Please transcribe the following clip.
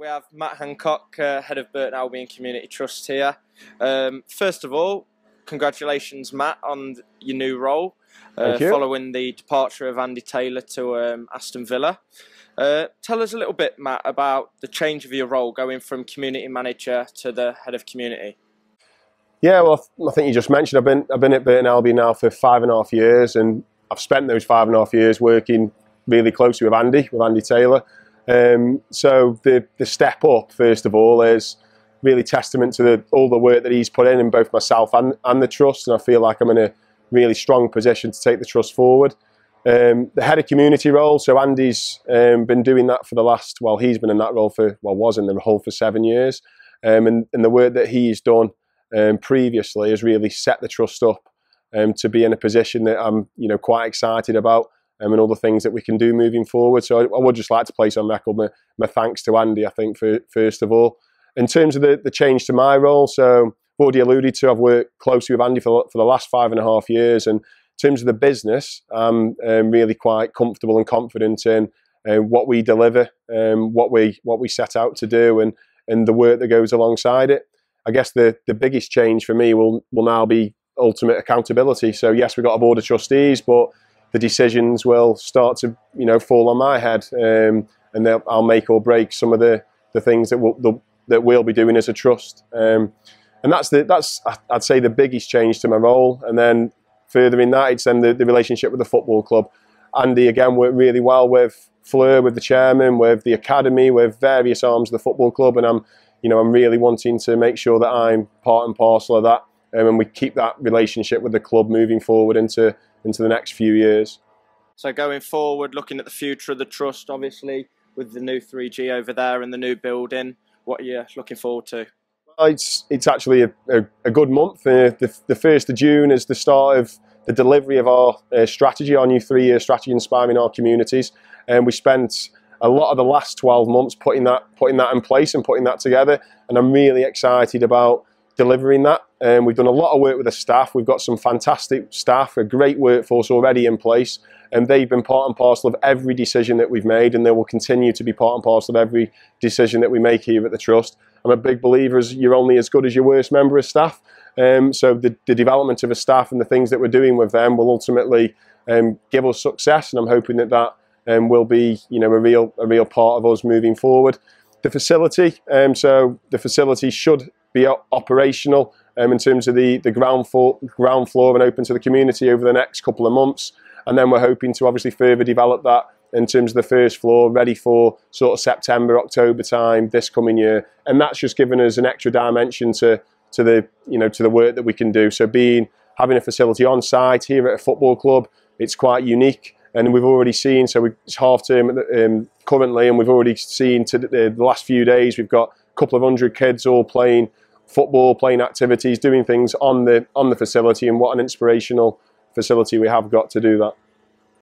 We have Matt Hancock, head of Burton Albion Community Trust here. First of all, congratulations, Matt, on your new role following the departure of Andy Taylor to Aston Villa. Tell us a little bit, Matt, about the change of your role going from community manager to the head of community. Yeah, well, I think you just mentioned I've been at Burton Albion now for 5.5 years, and I've spent those 5.5 years working really closely with Andy Taylor. So the step up, first of all, is really testament to all the work that he's put in both myself and the trust, and I feel like I'm in a really strong position to take the trust forward. The head of community role, so Andy's been doing that for the last, well, he's been in that role for, well, was in the role for 7 years, and the work that he's done previously has really set the trust up to be in a position that I'm, quite excited about. And all the things that we can do moving forward. So I would just like to place on record my thanks to Andy, I think, first of all. In terms of the change to my role, so I've already alluded to, I've worked closely with Andy for the last 5.5 years. And in terms of the business, I'm really quite comfortable and confident in what we deliver, what we set out to do, and the work that goes alongside it. I guess the biggest change for me will now be ultimate accountability. So yes, we've got a board of trustees, but the decisions will start to, fall on my head, and I'll make or break some of the things that we'll be doing as a trust. And that's I'd say the biggest change to my role. And then further in that, it's then the relationship with the football club. Andy again worked really well with Fleur, with the chairman, with the academy, with various arms of the football club, and I'm really wanting to make sure that I'm part and parcel of that, and we keep that relationship with the club moving forward into the next few years. So going forward, looking at the future of the trust, obviously with the new 3G over there and the new building, what are you looking forward to? It's actually a good month. The 1st of June is the start of the delivery of our strategy, our new 3-year strategy inspiring our communities. And we spent a lot of the last 12 months putting that in place and putting that together. And I'm really excited about delivering that. We've done a lot of work with the staff. We've got some fantastic staff, a great workforce already in place, and they've been part and parcel of every decision that we've made, and they will continue to be part and parcel of every decision that we make here at the Trust. I'm a big believer you're only as good as your worst member of staff. So the development of the staff and the things that we're doing with them will ultimately give us success, and I'm hoping that will be a real part of us moving forward. The facility, so the facility should be operational in terms of the ground floor and open to the community over the next couple of months, and then we're hoping to obviously further develop that in terms of the first floor, ready for sort of September, October time this coming year, and that's just given us an extra dimension to the work that we can do. So having a facility on site here at a football club, it's quite unique, and we've already seen. So it's half term currently, and we've already seen the last few days we've got a couple of 100 kids all playing football, playing activities, doing things on the facility, and what an inspirational facility we have got to do that.